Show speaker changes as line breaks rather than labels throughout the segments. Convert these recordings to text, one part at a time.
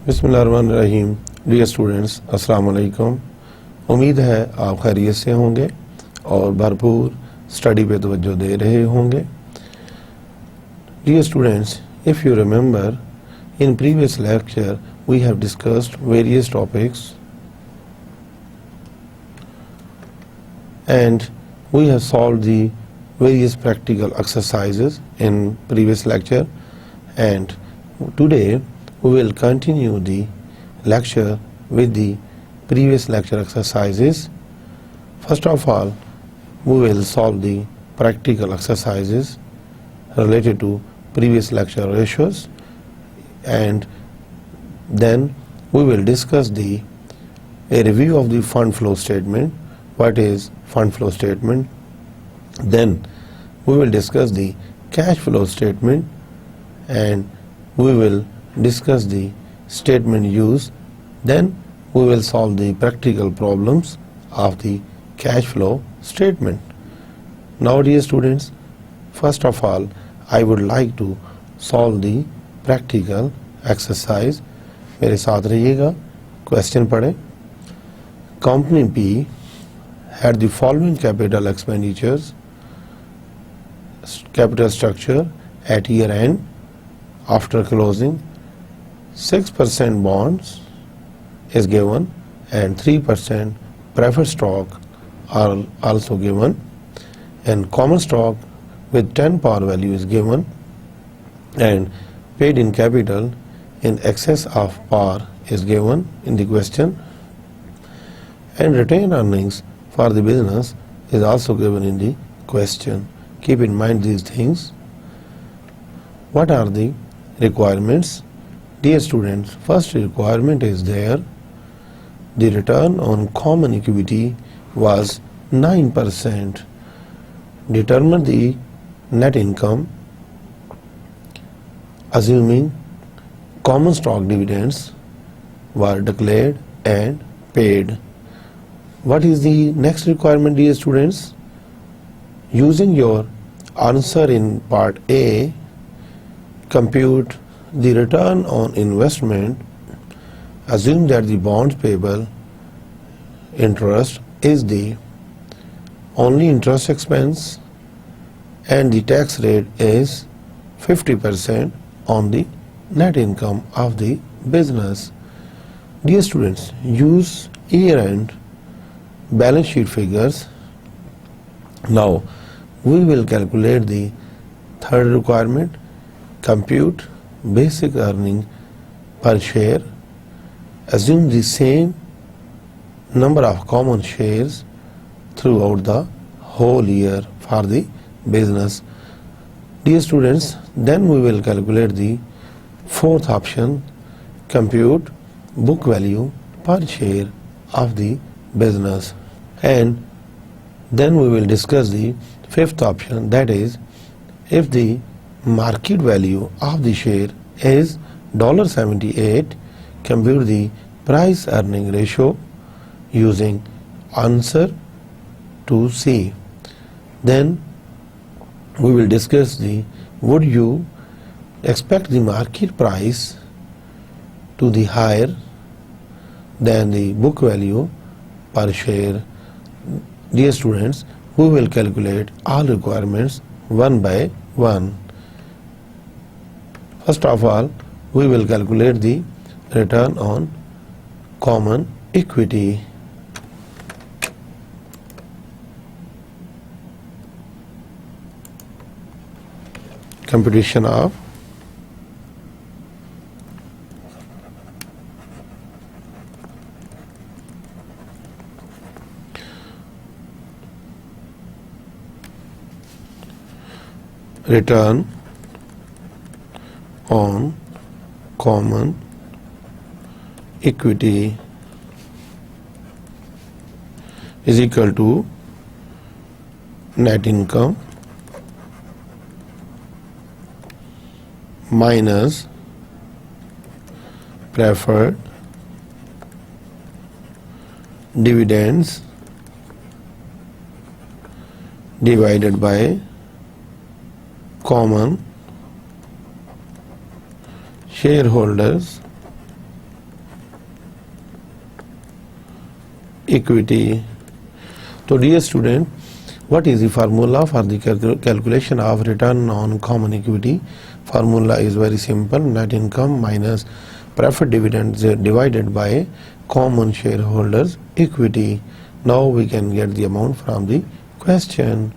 बिस्मिल्लाहिर्रहमानिर्रहीम। Dear students, अस्सलाम वालेकुम। उम्मीद है आप खैरियत से होंगे और भरपूर स्टडी पे तवज्जो दे रहे होंगे। Dear students, if you remember, in previous lecture we have discussed various topics and we have solved the various practical exercises in previous lecture, and today we will continue the lecture with the previous lecture exercises. First of all, we will solve the practical exercises related to previous lecture ratios, and then we will discuss a review of the fund flow statement. What is fund flow statement? Then we will discuss the cash flow statement, and we will discuss the statement use. Then we will solve the practical problems of the cash flow statement. Now dear students, first of all I would like to solve the practical exercise. मेरे साथ रहिएगा। Question पढ़ें। Company P had the following capital expenditures, capital structure eight year and after closing 6% bonds is given and 3% preferred stock are also given, and common stock with 10 par value is given, and paid in capital in excess of par is given in the question, and retained earnings for the business is also given in the question. Keep in mind these things. What are the requirements? Dear students, first requirement is there. The return on common equity was 9%. Determine the net income assuming common stock dividends were declared and paid. What is the next requirement, dear students? Using your answer in part A, compute the return on investment. Assume that the bonds payable interest is the only interest expense and the tax rate is 50% on the net income of the business. Dear students, use year-end balance sheet figures. Now we will calculate the third requirement. Compute basic earning per share. Assume the same number of common shares throughout the whole year for the business. Dear students, then we will calculate the fourth option, compute book value per share of the business, and then we will discuss the fifth option, that is, if the market value of the share is $78, compute the price earning ratio using answer to C. Then we will discuss would you expect the market price to be higher than the book value per share. Dear students, we will calculate all requirements one by one. First of all, we will calculate the return on common equity. Computation of return on common equity is equal to net income minus preferred dividends divided by common shareholders equity. So dear student, what is the formula for the calculation of return on common equity? Formula is very simple: net income minus preferred dividends divided by common shareholders equity. Now we can get the amount from the question.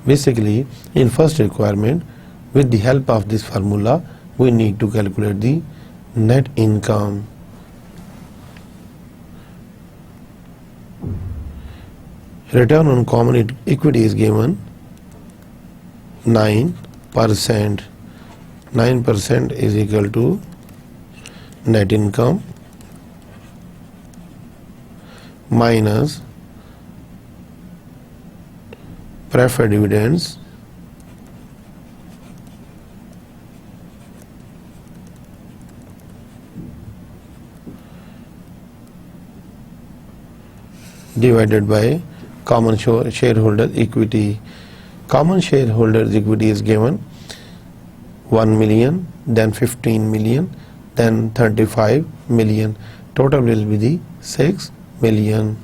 Basically, in first requirement, with the help of this formula, we need to calculate the net income. Return on common equity is given 9%. 9% is equal to net income minus preferred dividends divided by common shareholder equity. Common shareholders equity is given 1 million, then 15 million, then 35 million. Total will be the 6 million.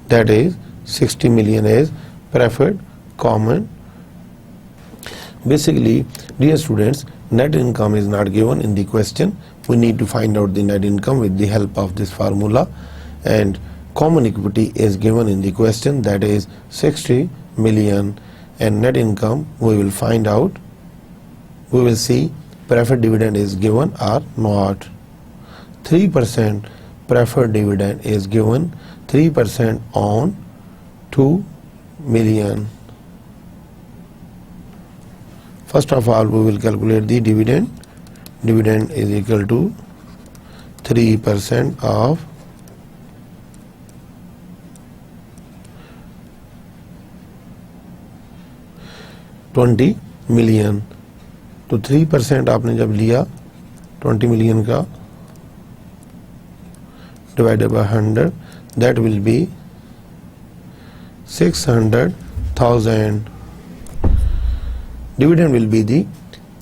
That is 60 million is preferred common. Basically, dear students, net income is not given in the question. We need to find out the net income with the help of this formula, and common equity is given in the question, that is 60 million, and net income we will find out. We will see preferred dividend is given or not. 3% preferred dividend is given, 3% on 2 million. First of all, we will calculate the dividend. Dividend is equal to 3% of 20 million. तो 3% आपने जब लिया 20 million का divided by 100, that will be 600,000. Dividend will be the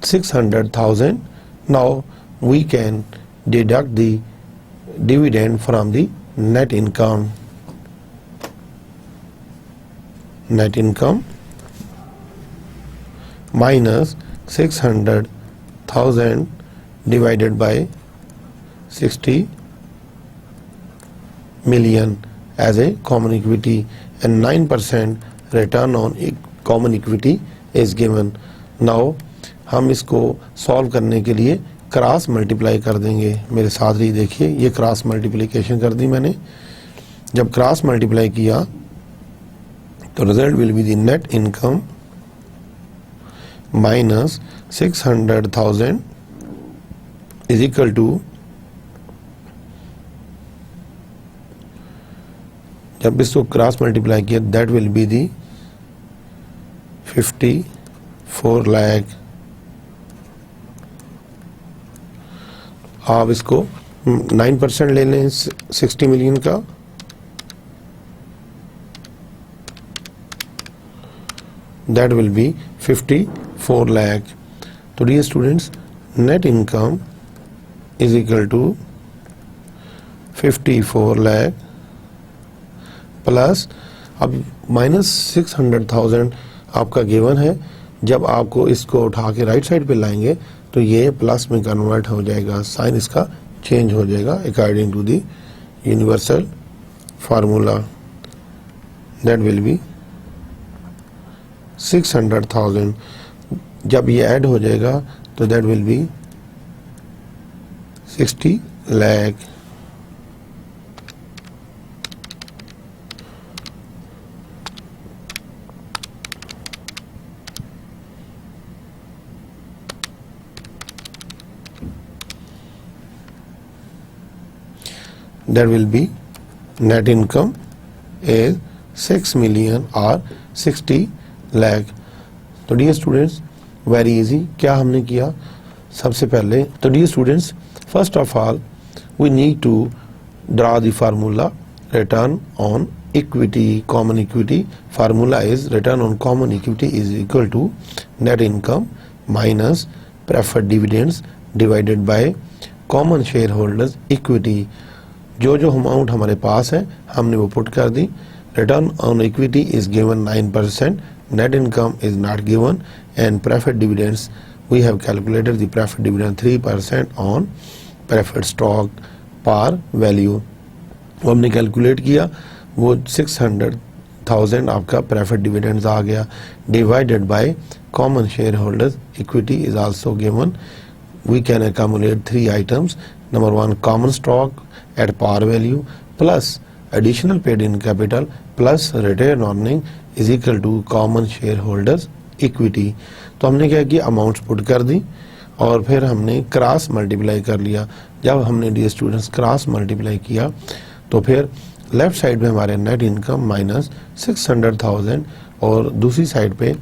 600,000. Now we can deduct the dividend from the net income. Net income minus 600,000 divided by 60 million as a common equity, and 9% return on common equity is given. Now हम इसको solve करने के लिए cross multiply कर देंगे. मेरे साथ ही देखिए, ये क्रॉस मल्टीप्लिकेशन कर दी मैंने. जब क्रॉस मल्टीप्लाई किया तो result will be the net income minus 600,000 is equal to, जब इसको क्रॉस मल्टीप्लाई किया that will be the 54 lakh. आप इसको 9% ले लें 60 मिलियन का, दैट विल बी 54 लाख. तो dear students, net income is equal to 54 lakh plus, अब माइनस 600,000 आपका गिवन है. जब आपको इसको उठा के राइट साइड पे लाएंगे तो ये प्लस में कन्वर्ट हो जाएगा, साइन इसका चेंज हो जाएगा according to the universal formula. That will be 600,000. जब ये ऐड हो जाएगा तो that will be 60 lakh. That will be net income is 6 million or 60 lakh. तो डियर स्टूडेंट्स, वेरी इजी. क्या हमने किया सबसे पहले, तो dear students, first of all we need to draw the formula return on equity, common equity. Formula is return on common equity is equal to net income minus preferred dividends divided by common shareholders equity. जो जो amount हमारे पास है हमने वो put कर दी. Return on equity is given 9%, net income is not given, and preferred dividends, we have calculated the preferred dividend 3% on preferred stock par value. वो हमने calculate किया, वो 600,000 आपका प्रेफर्ड डिविडेंड्स आ गया, divided by common share holders equity is also given. We can accumulate 3 items. Number 1, common stock at par value plus additional paid in capital plus retained earning is equal to common shareholders equity. तो हमने क्या किया, amounts put कर दी और फिर हमने cross multiply कर लिया. जब हमने डियर स्टूडेंट्स क्रॉस मल्टीप्लाई किया तो फिर लेफ्ट साइड में हमारे नेट इनकम माइनस 600,000 और दूसरी साइड पे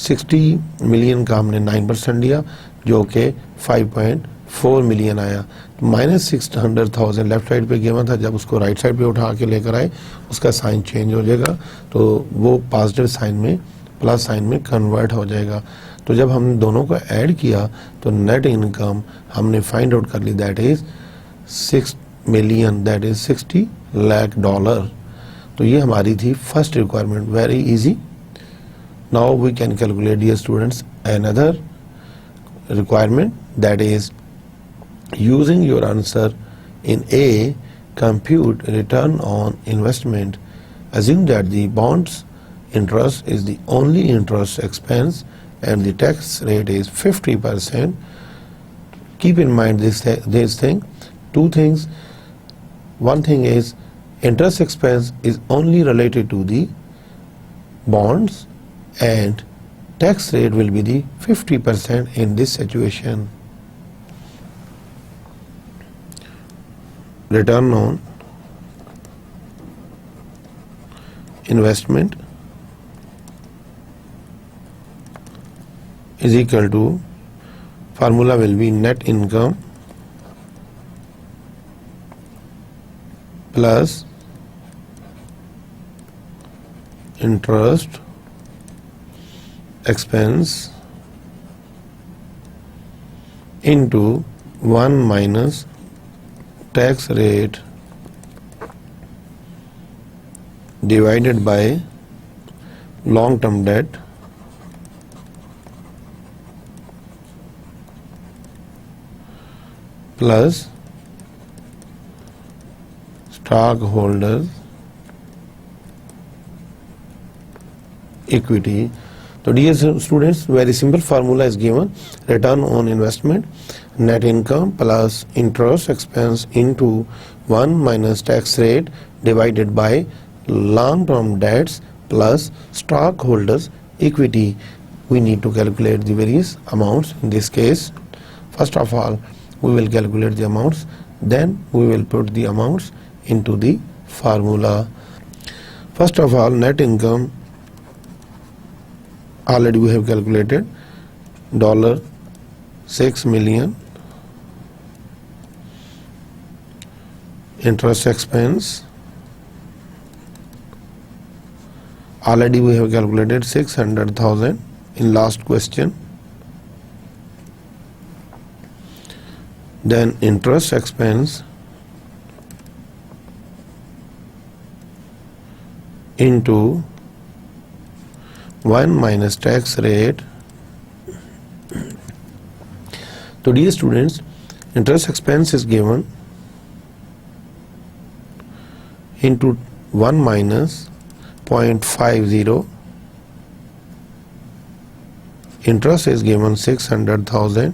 60 मिलियन का हमने 9% लिया जो कि 5.4 मिलियन आया. माइनस 600,000 लेफ्ट साइड पे गिवन था, जब उसको राइट साइड पे उठा के लेकर आए उसका साइन चेंज हो जाएगा तो वो पॉजिटिव साइन में प्लस साइन में कन्वर्ट हो जाएगा. तो जब हमने दोनों को ऐड किया तो नेट इनकम हमने फाइंड आउट कर ली, that is 6 million, that is 60 lakh dollar. तो ये हमारी थी first requirement, very easy. Now we can calculate dear students another requirement, that is using your answer in A, compute return on investment. Assume that the bonds interest is the only interest expense and the tax rate is 50%. Keep in mind this thing, two things. One thing is interest expense is only related to the bonds and tax rate will be the 50% in this situation. Return on investment is equal to, formula will be net income plus interest expense into 1 minus tax rate divided by long term debt plus stockholders equity. So dear students, very simple formula is given, return on investment, net income plus interest expense into 1 minus tax rate divided by long term debts plus stockholders equity. We need to calculate the various amounts in this case. First of all, we will calculate the amounts, then we will put the amounts into the formula. First of all, net income already we have calculated, $6 million. Interest expense already we have calculated 600,000 in last question. Then interest expense into 1 minus tax rate. So dear students, interest expense is given into 1 minus 0.50. Interest is given 600,000.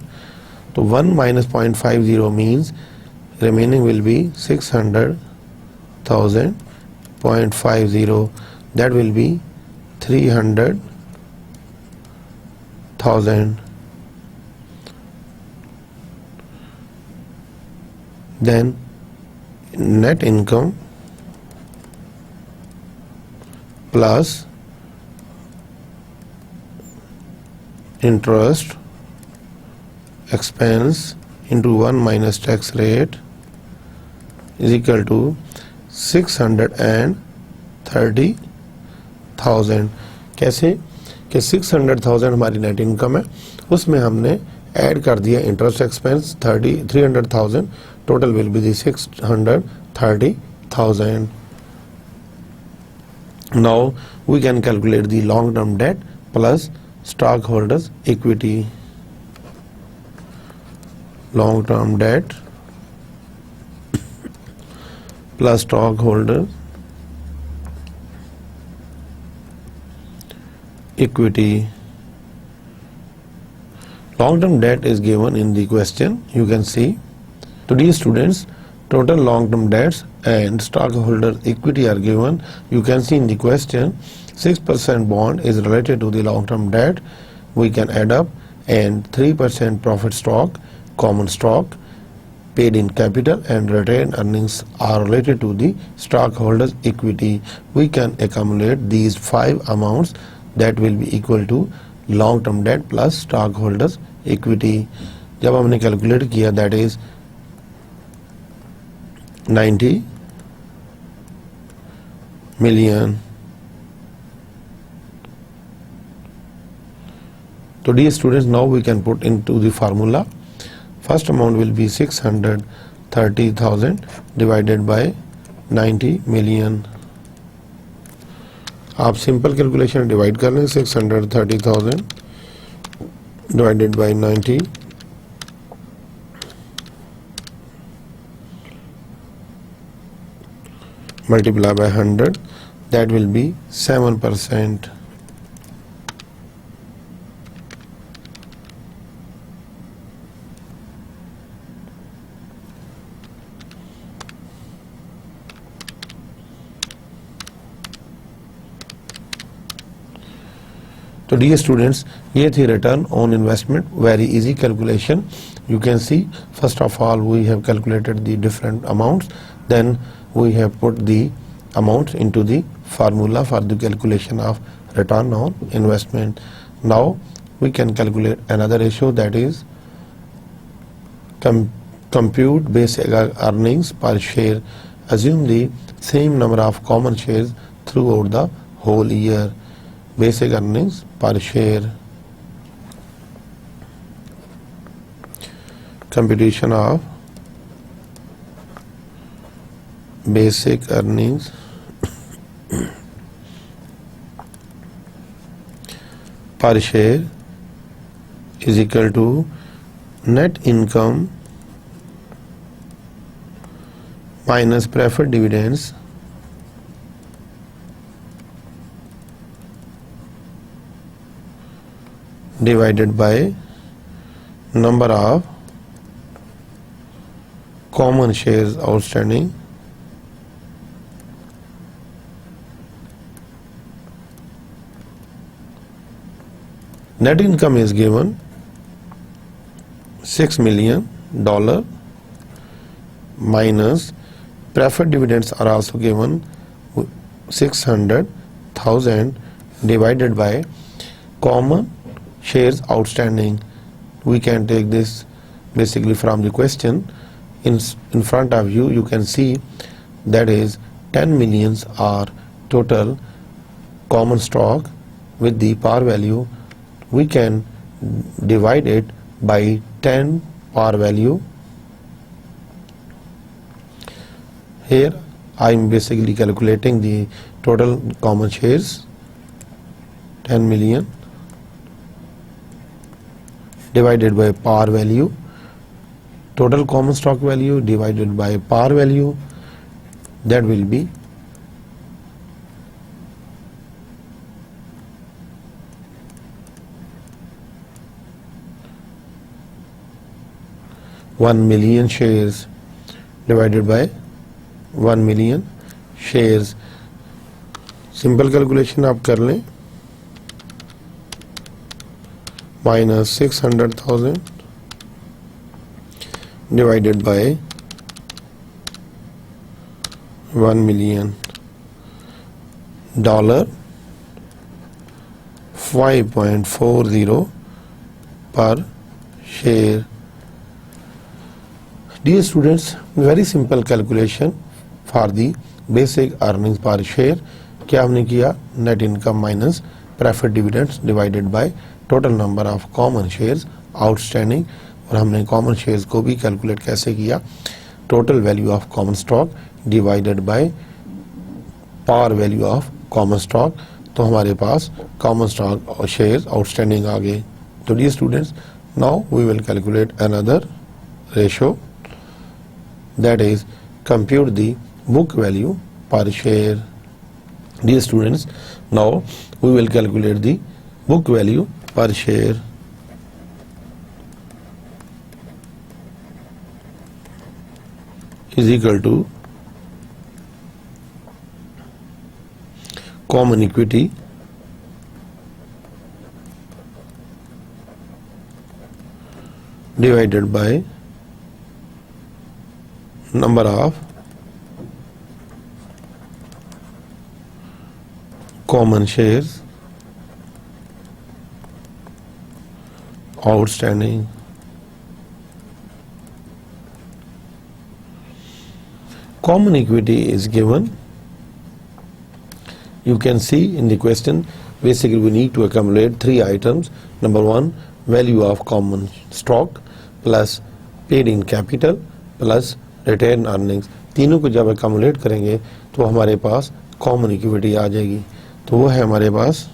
So 1 minus 0.50 means remaining will be 600,000. 0.50, that will be 300,000. Then net income plus interest expense into 1 minus tax rate is equal to 630,000। कैसे कि 600,000 हमारी net income है, उसमें हमने add कर दिया interest expense 300,000, total will be the 630,000। Now we can calculate the long term debt plus stockholders equity. Long term debt plus stockholders equity. Long term debt is given in the question. You can see, to these students, total long term debts and stockholder equity are given. You can see in the question, 6% bond is related to the long term debt. We can add up, and 3% profit stock, common stock, paid in capital and retained earnings are related to the stockholders equity. We can accumulate these 5 amounts that will be equal to long term debt plus stockholders equity. जब हमने calculate किया, that is 90 million. So dear students, now we can put into the formula. First amount will be 630,000 divided by 90 million. आप simple calculation divide कर लें, 630,000 divided by 90 multiply by 100, that will be 7%. So dear students, ये थी return on investment, very easy calculation. You can see, first of all we have calculated the different amounts, then we have put the amounts into the formula for the calculation of return on investment. Now we can calculate another ratio, that is compute basic earnings per share. Assume the same number of common shares throughout the whole year. Basic earnings per share. Computation of basic earnings per share is equal to net income minus preferred dividends divided by number of common shares outstanding net income is given $6 million minus preferred dividends are also given 600,000 divided by common shares outstanding. We can take this basically from the question. In front of you, you can see that is 10 millions are total common stock with the par value. We can divide it by 10 par value. Here I am basically calculating the total common shares, 10 million divided by par value, total common stock value divided by par value, that will be $1 million shares divided by 1 million shares. Simple calculation आप कर लें, minus 600,000 divided by 1 million, $5.40 per share. Dear students, very simple calculation for the basic earnings per share. क्या हमने किया? Net income minus preferred dividends divided by total number of common shares outstanding, और हमने common shares को भी calculate कैसे किया? Total value of common stock divided by par value of common stock. तो हमारे पास कॉमन स्टॉक और शेयर्स आउटस्टैंडिंग आ गए। तो dear students, now we will calculate another ratio, that is compute the book value per share. Dear students, now we will calculate the book value per share. Is equal to common equity divided by number of common shares outstanding. Common equity is given. You can see in the question, basically we need to accumulate three items. Number one, value of common stock plus paid in capital plus retained earnings. तीनों को जब अकमुलेट करेंगे तो हमारे पास common equity आ जाएगी। तो वो है हमारे पास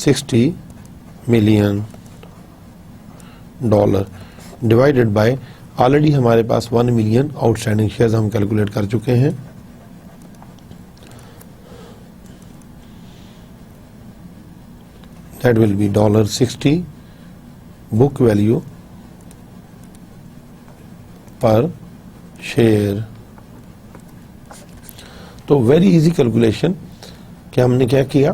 $60 मिलियन डिवाइडेड बाय, ऑलरेडी हमारे पास 1 मिलियन आउटस्टैंडिंग शेयर्स हम कैलकुलेट कर चुके हैं। That will be $60 book value per share. तो वेरी इजी कैलकुलेशन कि हमने क्या किया,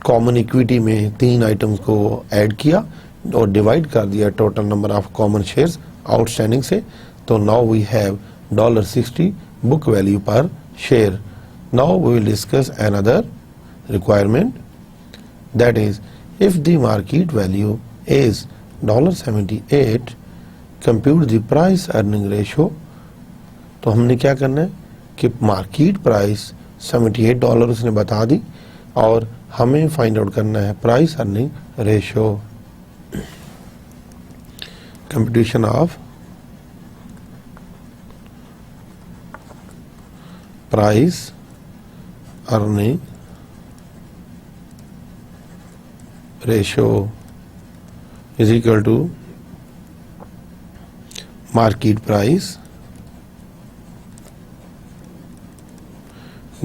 कॉमन इक्विटी में तीन आइटम्स को ऐड किया और डिवाइड कर दिया total number of common shares outstanding से। तो now we have $60 book value per share. Now we will discuss another requirement, that is if the market value is $78, compute the price earning ratio. तो हमने क्या करना है कि market price $78 उसने बता दी और हमें फाइंड आउट करना है price earning ratio. Computation of price earning ratio is equal to market price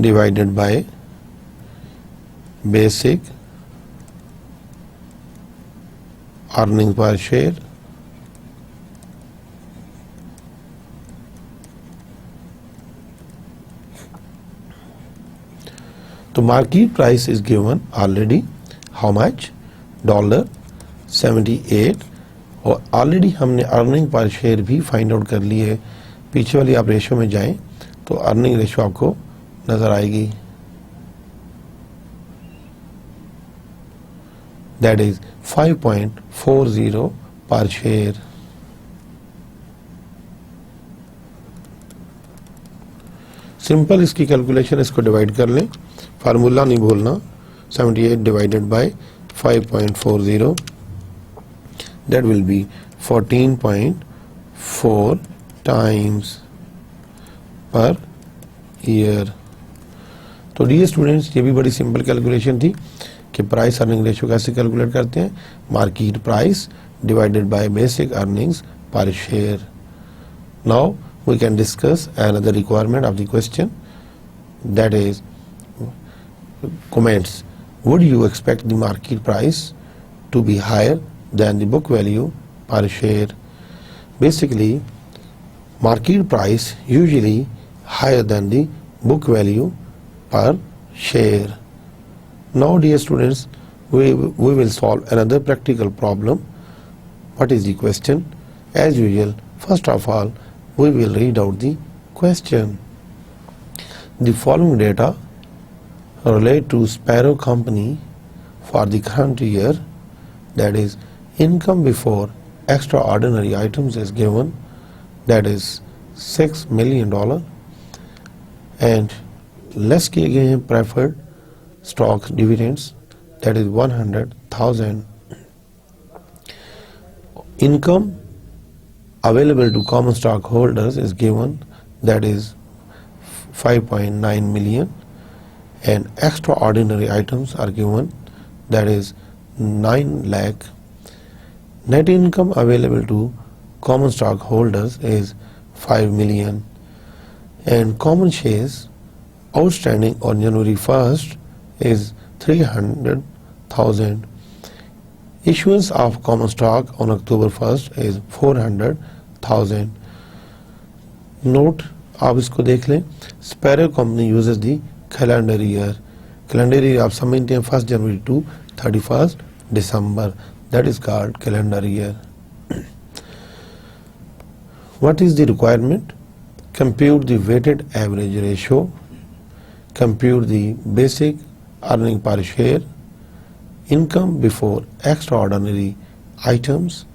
divided by basic earnings per share तो market price is given already, how much? $78, और ऑलरेडी हमने earning per share भी find out कर ली है। पीछे वाली आप ratio में जाएं तो अर्निंग रेशो आपको नजर आएगी, that is 5.40 per share. Simple इसकी कैलकुलेशन, इसको डिवाइड कर लें, फार्मूला नहीं भूलना। 78 divided by 5.40, that will be 14.4 times per year. तो डियर स्टूडेंट्स, ये भी बड़ी सिंपल कैलकुलेशन थी कि प्राइस अर्निंग रेशियो कैसे कैलकुलेट करते हैं, market price divided by basic earnings per share. Now we can discuss another requirement of the question, that is comments. Would you expect the market price to be higher than the book value per share? Basically, market price usually higher than the book value per share. Now dear students, we will solve another practical problem. What is the question? As usual, first of all, we will read out the question. The following data relate to Sparrow Company for the current year, that is income before extraordinary items is given, that is $6 million, and less किए गए हैं preferred stock dividends, that is 100,000. Income available to common stockholders is given, that is 5.9 million, and extraordinary items are given, that is 9 lakh. Net income available to common stockholders is 5 million, and common shares outstanding on January 1st is 300,000. Issuance of common stock on October 1st is 400,000. Note, आप इसको देख लें, Sparrow Company uses the calendar year. Calendar year आप समझते हैं 1st January to 31st December. That is called calendar year. What is the requirement? Compute the weighted average ratio, compute the basic earning per share, income before extraordinary items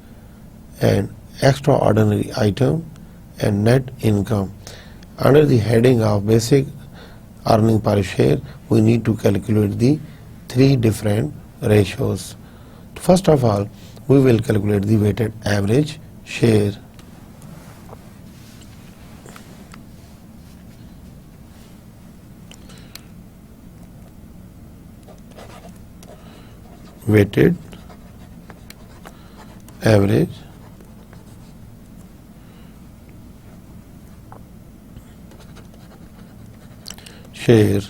and extraordinary item, and net income. Under the heading of basic earning per share, we need to calculate the three different ratios. First of all, we will calculate the weighted average share. Weighted average share.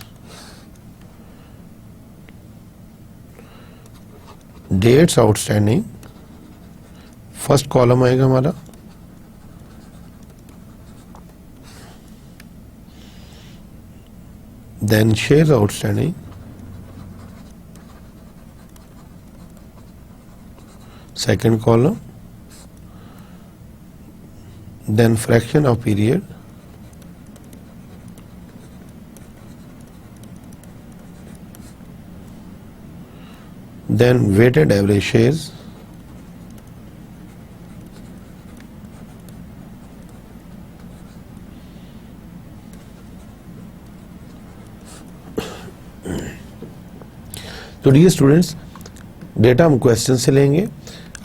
Dates outstanding, first column आएगा हमारा, then shares outstanding, second column, then fraction of period, then weighted average shares, तो dear students, data हम question से लेंगे.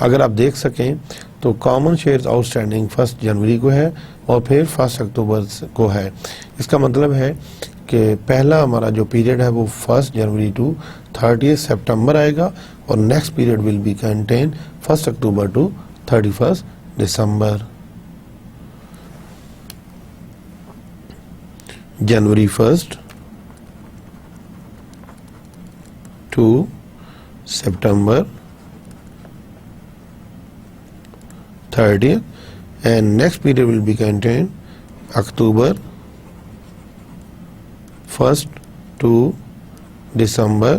अगर आप देख सकें तो कॉमन शेयर्स आउटस्टैंडिंग 1 जनवरी को है और फिर 1 अक्टूबर को है. इसका मतलब है कि पहला हमारा जो पीरियड है वो 1 जनवरी टू 30 सितंबर आएगा और next period will be contain 1 October to 31 December. January 1 to September 30th, and next period will be contained October 1st to December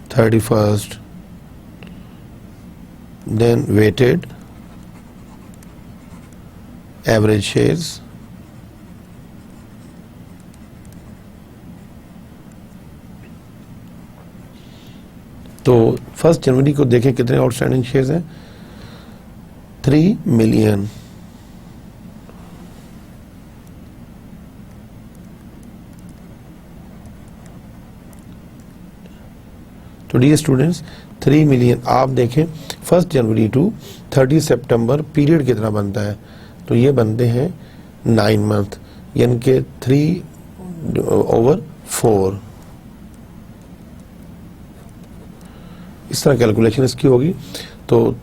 31st. Then weighted average shares, तो 1 जनवरी को देखें कितने आउटस्टैंडिंग शेयर्स हैं, 3 मिलियन. तो dear students, 3 million आप देखें 1 जनवरी to 30 September period कितना बनता है, तो ये बनते हैं 9 मंथ, यानी कि 3/4. इस तरह कैलकुलेशन इसकी होगी. तो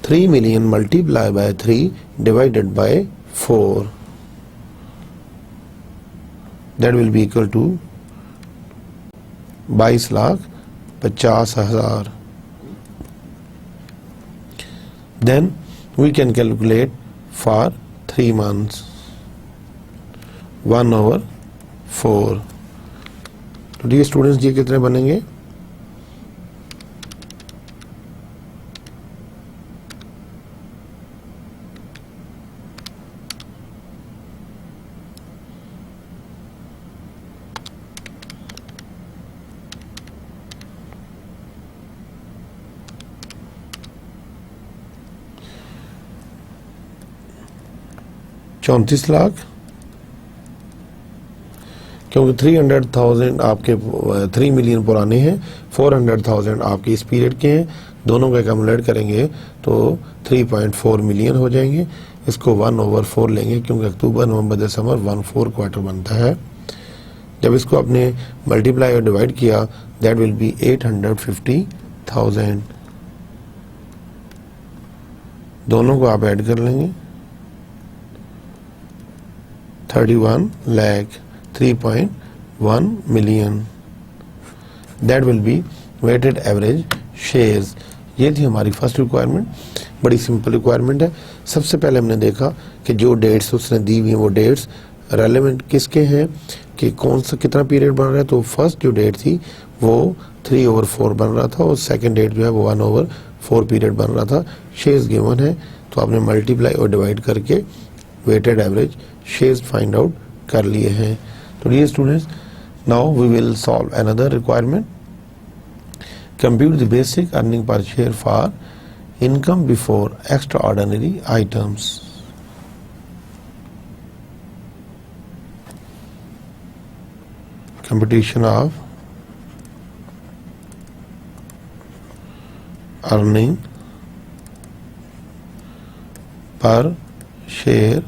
3 million multiply by 3 divided by 4, that will be equal to 22,50,000. Then we can calculate for 3 months, 1/4. तो डियर स्टूडेंट्स, ये कितने बनेंगे, 34 लाख, क्योंकि 300,000 आपके 3 मिलियन पुराने हैं, 400,000 आपके इस पीरियड के हैं, दोनों का एक्यूमुलेट करेंगे तो 3.4 मिलियन हो जाएंगे। इसको 1/4 लेंगे क्योंकि अक्टूबर नवंबर दिसंबर 1/4 क्वार्टर बनता है। जब इसको आपने मल्टीप्लाई और डिवाइड किया दैट विल बी 850,000। दोनों को आप ऐड कर लेंगे 31 lakh 3.1 million. That will be weighted average shares. ये थी हमारी फर्स्ट रिक्वायरमेंट, बड़ी सिंपल रिक्वायरमेंट है। सबसे पहले हमने देखा कि जो डेट्स उसने दी हुई हैं वो डेट्स रेलेवेंट किसके हैं, कि कौन सा कितना पीरियड बन रहा है। तो फर्स्ट जो डेट थी वो 3/4 बन रहा था और सेकंड डेट जो है वो 1/4 पीरियड बन रहा था। शेयर्स गिवन है तो आपने मल्टीप्लाई और डिवाइड करके weighted average shares find out कर लिए हैं। तो dear students, now we will solve another requirement. Compute the basic earning per share for income before extraordinary items. Computation of earning per share.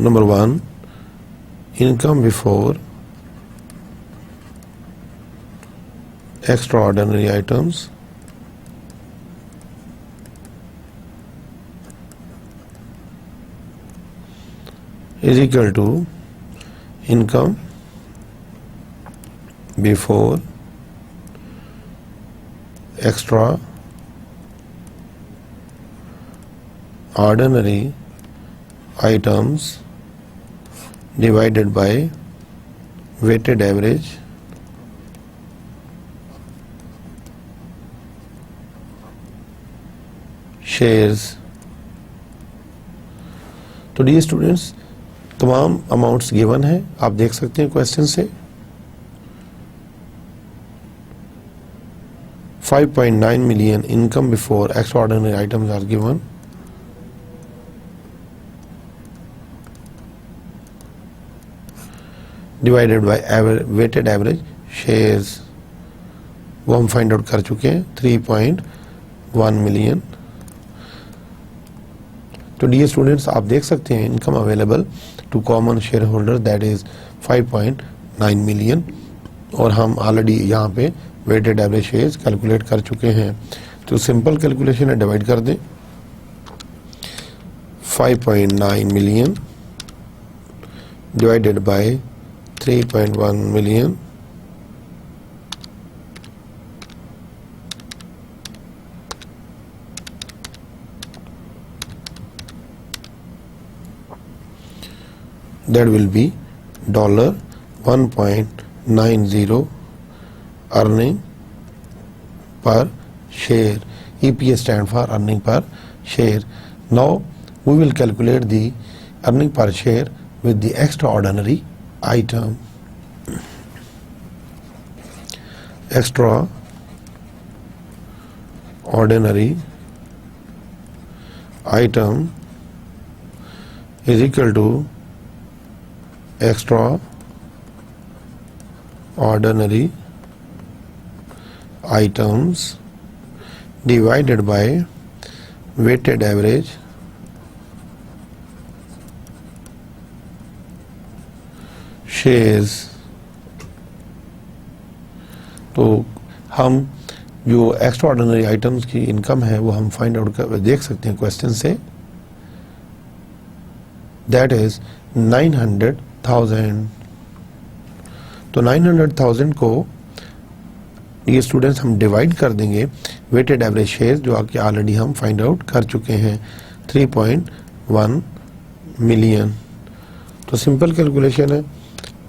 Number 1, income before extraordinary items is equal to income before extraordinary items divided by weighted average shares. तो dear students, तमाम amounts given है, आप देख सकते हैं question से। 5.9 million income before extraordinary items are given. Divided by weighted average shares, वो हम फाइंड आउट कर चुके हैं 3.1 मिलियन। तो डियर स्टूडेंट्स, आप देख सकते हैं income available to common share holder that is 5.9 million और हम ऑलरेडी यहाँ पे वेटेड एवरेज शेयर्स कैलकुलेट कर चुके हैं। तो सिंपल कैलकुलेशन है, डिवाइड कर दें 5.9 million divided by 3.1 million that will be $1.90 earning per share. EPS stand for earning per share. Now we will calculate the earning per share with the extraordinary item. Extraordinary item is equal to extraordinary items divided by weighted average shares। तो हम जो extraordinary items की income है वो हम find out कर देख सकते हैं क्वेश्चन से। That is 900,000। तो 900,000 को ये स्टूडेंट्स हम डिवाइड कर देंगे वेटेड एवरेज शेयर जो कि ऑलरेडी हम फाइंड आउट कर चुके हैं 3.1 मिलियन। तो सिंपल कैलकुलेशन है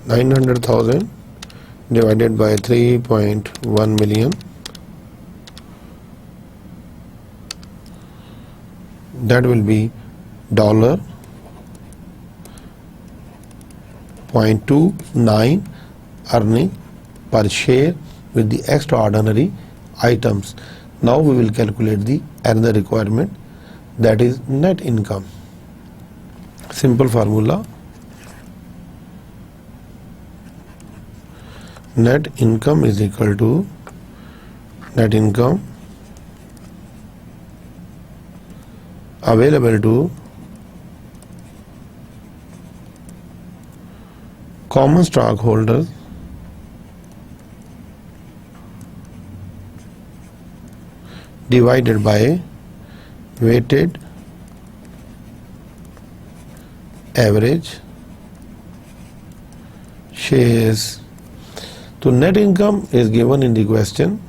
900,000 divided by 3.1 million that will B $0.29 earning per share with the extraordinary items. Now we will calculate the another requirement that is net income. Simple formula, net income is equal to net income available to common stockholders divided by weighted average shares. So net income is given in the question.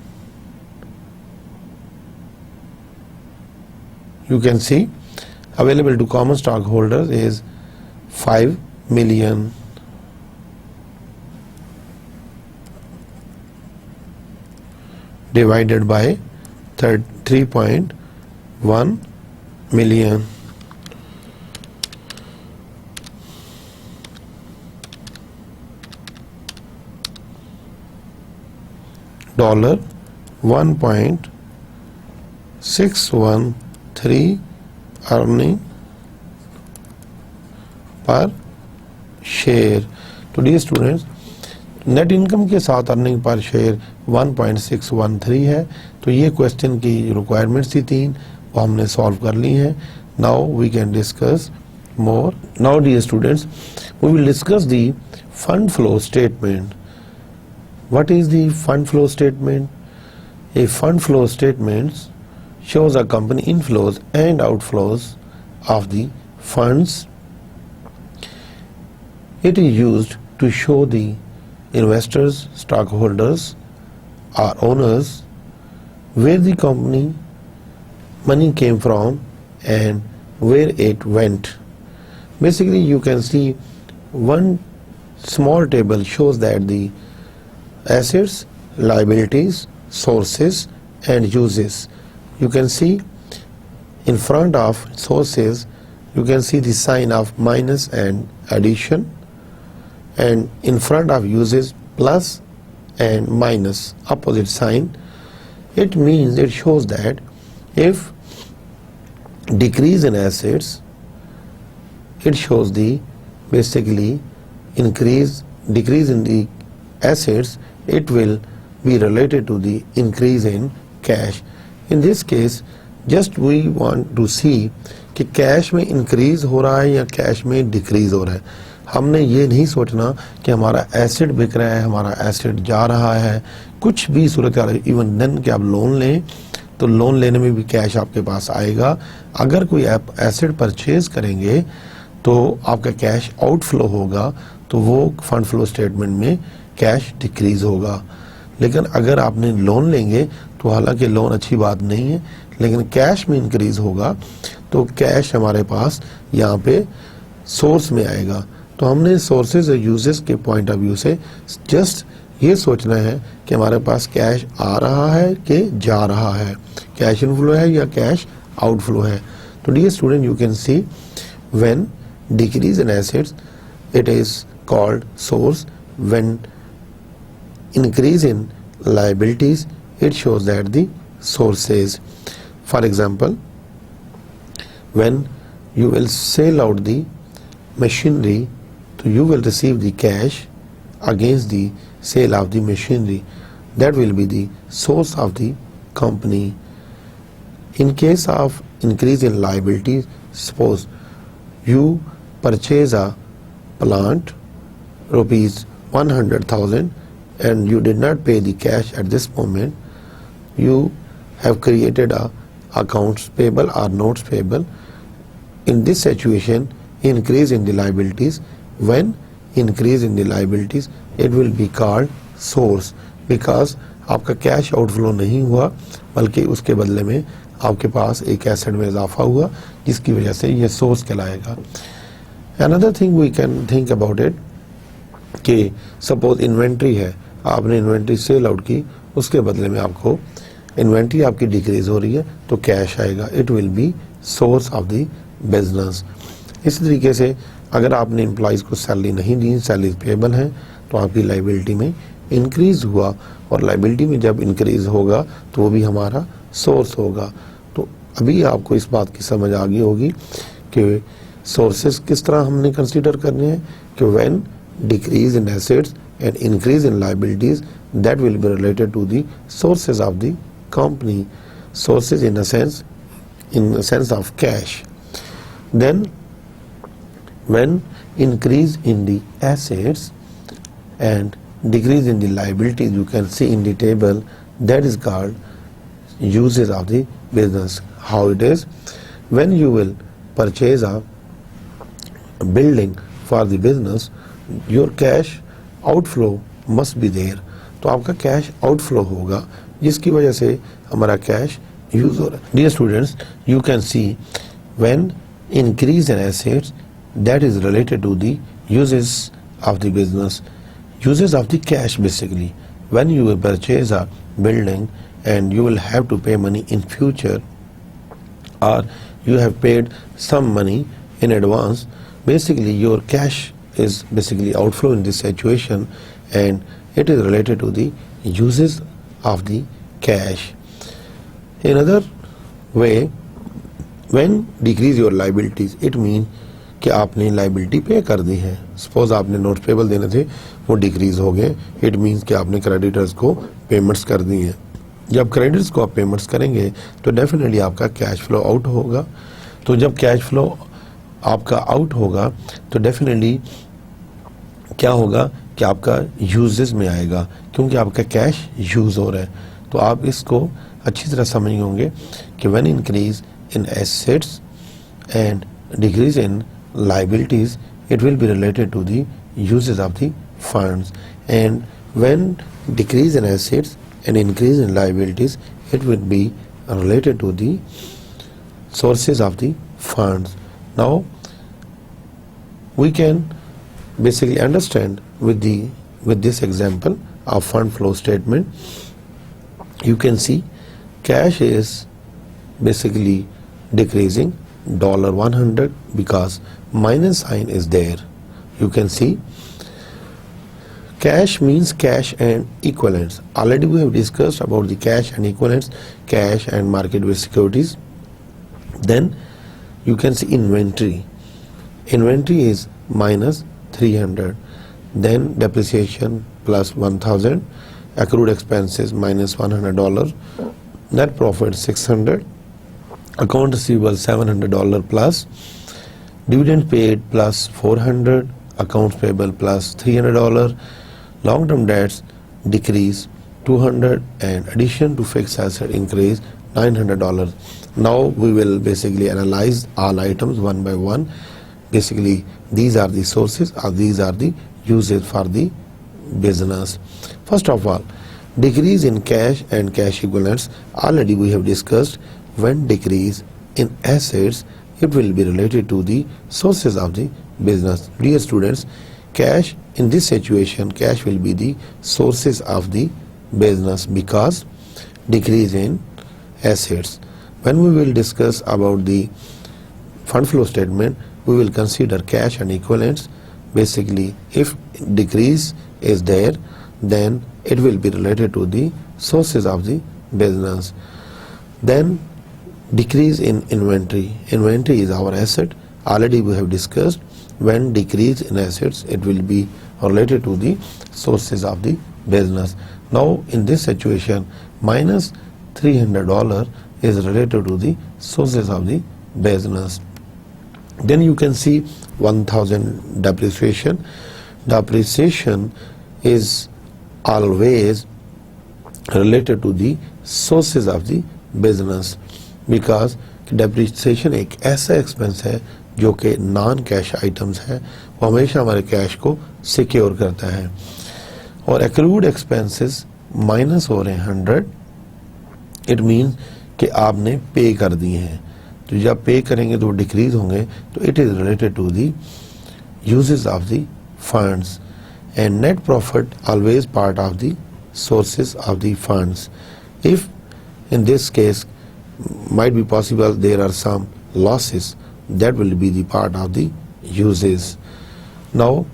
You can see available to common stockholders is 5 million. Divided by 3.1 million. Dollar 1.613 earning पर share. तो dear students, net income के साथ earning per share 1.613 है. तो ये question की requirements थी 3, वो हमने सॉल्व कर ली हैं. Now we can discuss more. Now dear students, we will discuss the fund flow statement. What is the fund flow statement? A fund flow statement shows a company inflows and outflows of the funds. It is used to show the investors, stockholders or owners where the company money came from and where it went. Basically, you can see one small table shows that the assets, liabilities, sources and uses. You can see in front of sources, you can see the sign of minus and addition, and in front of uses plus and minus opposite sign. It means, it shows that if decrease in assets, it shows the basically decrease in the assets, it will be related to the increase in cash. In this case, just we want to see कि cash में increase हो रहा है या cash में decrease हो रहा है. हमने ये नहीं सोचना कि हमारा एसेट बिक रहा है, हमारा एसेट जा रहा है. कुछ भी सूरत हाल, इवन देन कि आप लोन लें तो लोन लेने में भी कैश आपके पास आएगा. अगर कोई आप एसेट परचेज करेंगे तो आपका कैश आउटफ्लो होगा, तो वो फंड फ्लो स्टेटमेंट में कैश डिक्रीज होगा. लेकिन अगर आपने लोन लेंगे तो हालांकि लोन अच्छी बात नहीं है, लेकिन कैश में इंक्रीज होगा, तो कैश हमारे पास यहाँ पे सोर्स में आएगा. तो हमने सोर्सेज और यूजेस के पॉइंट ऑफ व्यू से जस्ट ये सोचना है कि हमारे पास कैश आ रहा है कि जा रहा है, कैश इनफ्लो है या कैश आउटफ्लो है. तो dear student, you can see when decrease in assets it is called source. When increase in liabilities, it shows that the sources. For example, when you will sell out the machinery, so you will receive the cash against the sale of the machinery. That will be the source of the company. In case of increase in liabilities, suppose you purchase a plant rupees 100,000 and you did not pay the cash at this moment. You have created a accounts payable or notes payable. In this situation, increase in the liabilities. When increase in the liabilities, it will be called source, because आपका cash outflow नहीं हुआ, बल्कि उसके बदले में आपके पास एक asset में इजाफा हुआ, जिसकी वजह से ये सोर्स कहलाएगा. Another thing we can think about it कि सपोज इन्वेंट्री है, आपने इन्वेंट्री सेल आउट की, उसके बदले में आपको इन्वेंट्री आपकी डिक्रीज हो रही है, तो कैश आएगा. It will be source of the business. इसी तरीके से अगर आपने एम्प्लॉयज़ को सैलरी नहीं दी, सैलरी पेबल है, तो आपकी लाइबिलिटी में इंक्रीज हुआ, और लाइबिलिटी में जब इंक्रीज होगा तो वो भी हमारा सोर्स होगा. तो अभी आपको इस बात की समझ आ गई होगी कि सोर्सेस किस तरह हमने कंसीडर करने हैं कि when decrease in assets and increase in liabilities, that will be related to the sources of the company. Sources in a sense of cash. Then when increase in the assets and decrease in the liabilities, you can see in the table, that is called uses of the business. How it is? When you will purchase a building for the business, your cash outflow must be there, तो आपका cash outflow होगा जिसकी वजह से हमारा cash use हो रहा है. Dear students, you can see when increase in assets that is related to the uses of the business, uses of the cash. Basically when you will purchase a building and you will have to pay money in future, or you have paid some money in advance, basically your cash is basically outflow in this situation, and it is related to the uses of the cash. Another way, when decrease your liabilities, it means कि आपने liability पे कर दी है. Suppose आपने notes payable देने थे, वो decrease हो गए. इट मीन्स कि आपने क्रेडिटर्स को पेमेंट्स कर दी हैं. जब क्रेडिटर्स को आप पेमेंट्स करेंगे तो डेफिनेटली आपका कैश फ्लो आउट होगा. तो जब कैश फ्लो आपका आउट होगा तो डेफिनेटली क्या होगा कि आपका यूजेस में आएगा, क्योंकि आपका कैश यूज हो रहा है. तो आप इसको अच्छी तरह समझ होंगे कि when increase in assets and decrease in liabilities, it will be related to the uses of the funds, and when decrease in assets and increase in liabilities, it will be related to the sources of the funds. Now we can basically understand with this example of fund flow statement. You can see cash is basically decreasing $100 because minus sign is there. You can see cash means cash and equivalents. Already we have discussed about the cash and equivalents, cash and market-based securities. Then you can see inventory. Inventory is minus 300. Then depreciation plus 1000. Accrued expenses minus $100. Net profit 600. Account receivable $700 plus. Dividend paid plus 400. Accounts payable plus $300. Long-term debts decrease 200, and addition to fixed asset increase $900. Now we will basically analyze all items one by one. Basically these are the sources or these are the uses for the business. First of all, decrease in cash and cash equivalents. Already we have discussed. When decrease in assets, it will be related to the sources of the business. Dear students, cash in this situation, cash will be the sources of the business because decrease in assets. When we will discuss about the fund flow statement, we will consider cash and equivalents. Basically, if decrease is there, then it will be related to the sources of the business. Then decrease in inventory. Inventory is our asset. Already we have discussed. When decrease in assets, it will be related to the sources of the business. Now in this situation, minus $300 is related to the sources of the business. Then you can see 1000 depreciation. Depreciation is always related to the sources of the business because depreciation एक ऐसा expense है जो कि non cash items है, वो हमेशा हमारे cash को सिक्योर करता है. और एक्रूड एक्सपेंसेस माइनस हो रहे हैं 100. इट मीन्स कि आपने पे कर दिए हैं, तो जब पे करेंगे तो डिक्रीज होंगे. तो it is related to the uses of the funds, and net profit always part of the sources of the funds. If in this case might be possible there are some losses, that will be the part of the uses. Now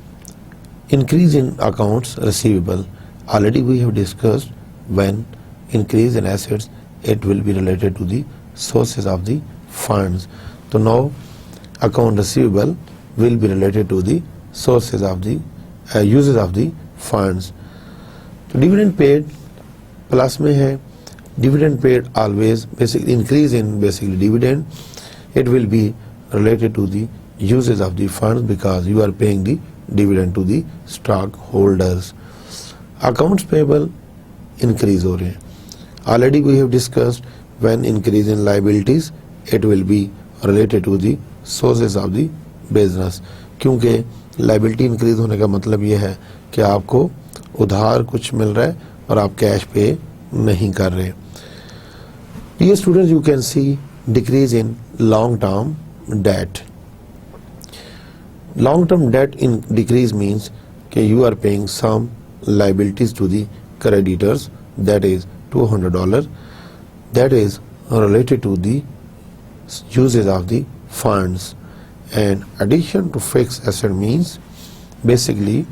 increase in accounts receivable. Already we have discussed when increase in assets, it will be related to the sources of the funds. So now account receivable will be related to the sources of the uses of the funds. तो dividend paid plus में है, dividend paid always basically increase in basically dividend, it will be related to the uses of the funds because you are paying the dividend to the stockholders. Accounts payable increase हो रहे हैं. Already we have discussed when increase in liabilities it will be related to the sources of the business. क्योंकि liability increase होने का मतलब ये है कि आपको उधार कुछ मिल रहा है और आप कैश पे नहीं कर रहे. Dear students, you can see decrease in long-term debt. Long-term debt in decrease means that you are paying some liabilities to the creditors, that is $200, that is related to the uses of the funds. And addition to fixed asset means basically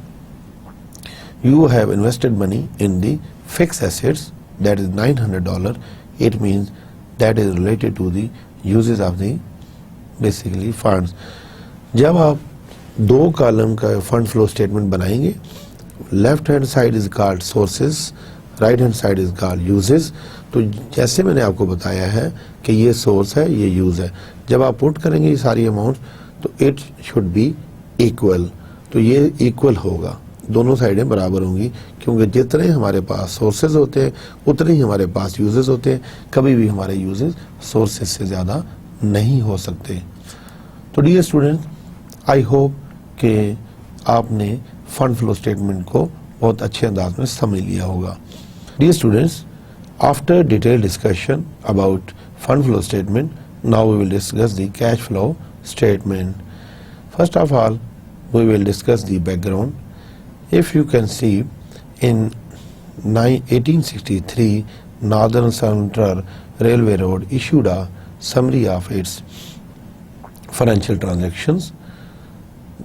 you have invested money in the fixed assets, that is $900. It means that is related to the uses of the basically funds. जब आप दो column का fund flow statement बनाएंगे, left hand side is called sources, right hand side is called uses. तो जैसे मैंने आपको बताया है कि ये सोर्स है, ये यूज है, जब आप पुट करेंगे ये सारी अमाउंट तो इट शुड बी इक्वल. तो ये इक्वल होगा, दोनों साइडें बराबर होंगी, क्योंकि जितने हमारे पास सोर्सेज होते हैं उतने ही हमारे पास यूजेस होते हैं. कभी भी हमारे यूजेस सोर्सेज से ज़्यादा नहीं हो सकते. तो डियर स्टूडेंट, आई होप कि आपने फंड फ्लो स्टेटमेंट को बहुत अच्छे अंदाज में समझ लिया होगा. Dear students, after detail discussion about fund flow statement, now we will discuss the cash flow statement. First of all we will discuss the background. If you can see, in 1863, Northern Central Railway Road issued a summary of its financial transactions,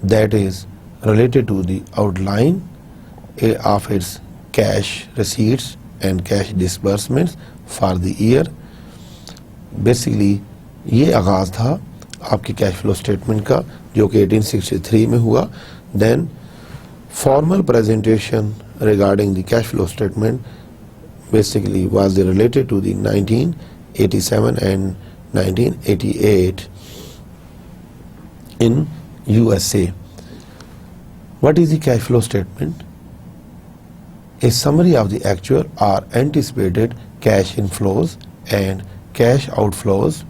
that is related to the outline of its cash receipts and cash disbursements for the year. Basically ये आगाज़ था आपकी cash flow statement का, जो कि 1863 में हुआ. Then formal presentation regarding the cash flow statement basically was related to the 1987 and 1988 in USA. What is the cash flow statement? A summary of the actual or anticipated cash inflows and cash outflows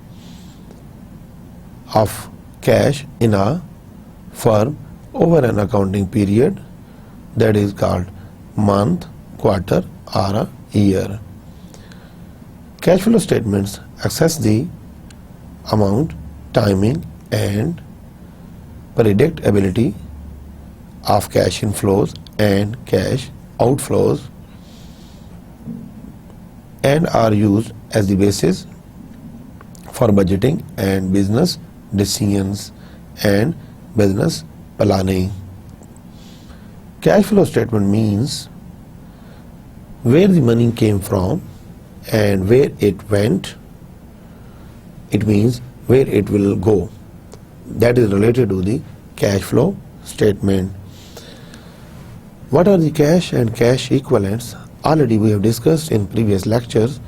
of cash in a firm over an accounting period, that is called month, quarter or a year. Cash flow statements assess the amount, timing and predictability of cash inflows and cash outflows and are used as the basis for budgeting and business decisions and business planning. Cash flow statement means where the money came from and where it went. It means where it will go. That is related to the cash flow statement. What are the cash and cash equivalents? Already we have discussed in previous lectures.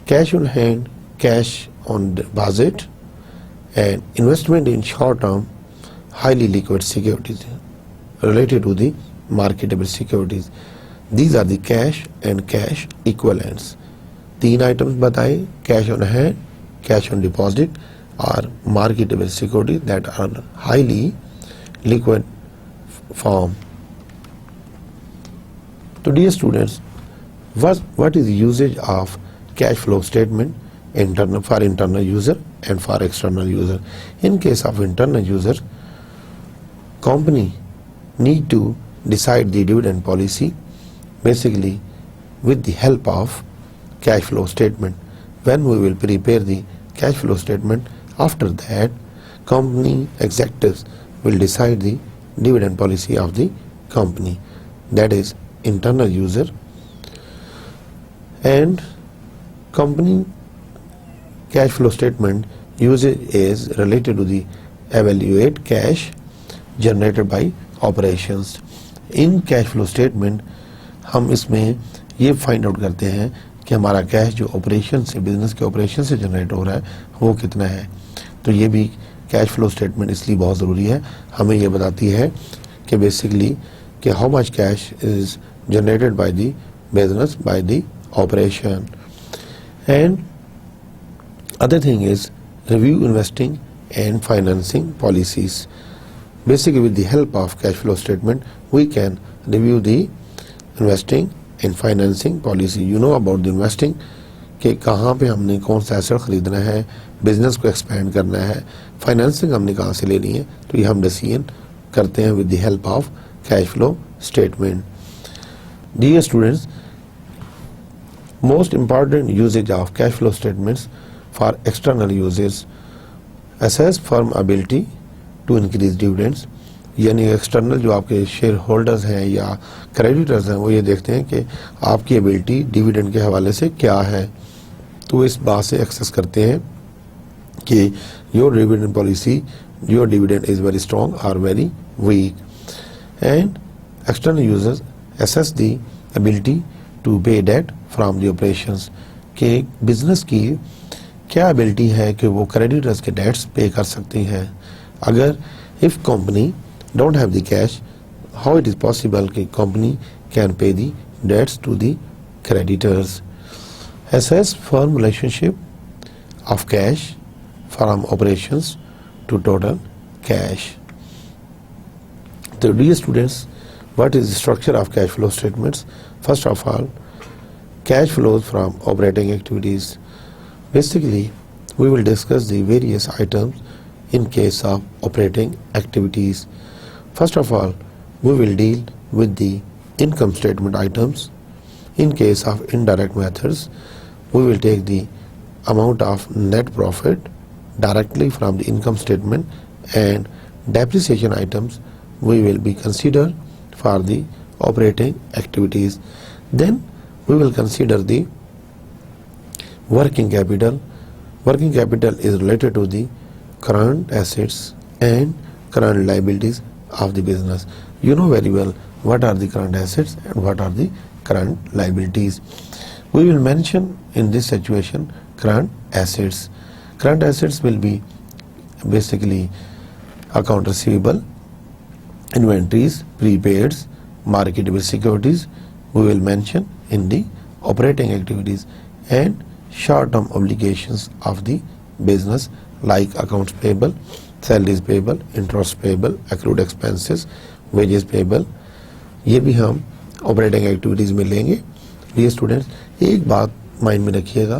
Cash on hand, cash on deposit, and investment in short-term, highly liquid securities related to the marketable securities. These are the cash and cash equivalents. तीन items बताए, cash on hand, cash on deposit और marketable security that are highly liquid form. तो dear students, what is the usage of cash flow statement for internal user and for external user? In case of internal user, company need to decide the dividend policy basically with the help of cash flow statement. When we will prepare the cash flow statement, after that company executives will decide the dividend policy of the company, that is internal user. And company cash flow statement usage is related to the evaluate cash generated by operations. In cash flow statement हम इसमें ये find out करते हैं कि हमारा cash जो operation से, business के ऑपरेशन से जनरेट हो रहा है वो कितना है. तो ये भी कैश फ्लो स्टेटमेंट इसलिए बहुत ज़रूरी है, हमें ये बताती है कि बेसिकली कि how much cash is generated by the business by the operation. And other thing is review investing and financing policies. Basically, with the help of cash flow statement, we can review the investing and financing policy. You know about the investing कि कहाँ पे हमने कौन सा asset खरीदना है, business को expand करना है, फाइनेंसिंग हमने कहाँ से लेनी है, तो ये हम डिसीजन करते हैं with the help of cash flow statement. Dear students, most important usage of cash flow statements for external uses. Assess firm ability to increase dividends. यानी एक्सटर्नल जो आपके शेयर होल्डर्स हैं या क्रेडिटर्स हैं वो ये देखते हैं कि आपकी एबिलिटी डिविडेंड के हवाले से क्या है. तो इस बात से एक्सेस करते हैं कि your dividend policy, your dividend is very strong और very weak. And external users assess the ability to pay debt from the operations कि बिजनेस की क्या एबिलिटी है कि वो क्रेडिटर्स के डेट्स पे कर सकती हैं. अगर if company don't have the cash, how it is possible कि company can pay the debts to the creditors. Assess firm relationship of cash from operations to total cash. So dear students, what is the structure of cash flow statements? First of all, cash flows from operating activities. Basically, we will discuss the various items in case of operating activities. First of all, we will deal with the income statement items. In case of indirect methods, we will take the amount of net profit directly from the income statement, and depreciation items we will be considered for the operating activities. Then we will consider the working capital. Working capital is related to the current assets and current liabilities of the business. You know very well what are the current assets and what are the current liabilities. We will mention in this situation current assets. Current assets will be basically account receivable, inventories, prepaids, marketable securities. We will mention in the operating activities, and short-term obligations of the business like accounts payable, salaries payable, interest payable, accrued expenses, wages payable. ये भी हम operating activities में लेंगे. ये students एक बात mind में रखिएगा,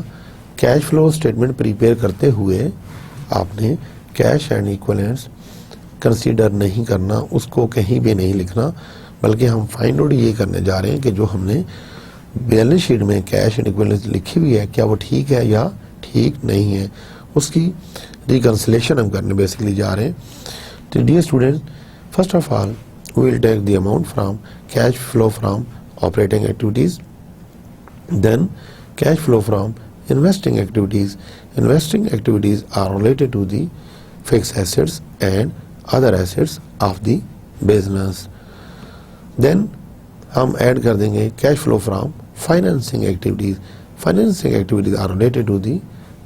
कैश फ्लो स्टेटमेंट प्रिपेयर करते हुए आपने कैश एंड इक्विवेलेंट्स कंसीडर नहीं करना, उसको कहीं भी नहीं लिखना, बल्कि हम फाइंड आउट ये करने जा रहे हैं कि जो हमने बैलेंस शीट में कैश एंड इक्विवेलेंट्स लिखी हुई है क्या वो ठीक है या ठीक नहीं है, उसकी रिकन्सिलेशन हम करने बेसिकली जा रहे हैं. तो dear student, first of all we will take the amount from cash flow from operating activities, then cash flow from investing activities. Investing activities are related to the fixed assets and other assets of the business. Then हम add कर देंगे cash flow from financing activities. Financing activities are related to the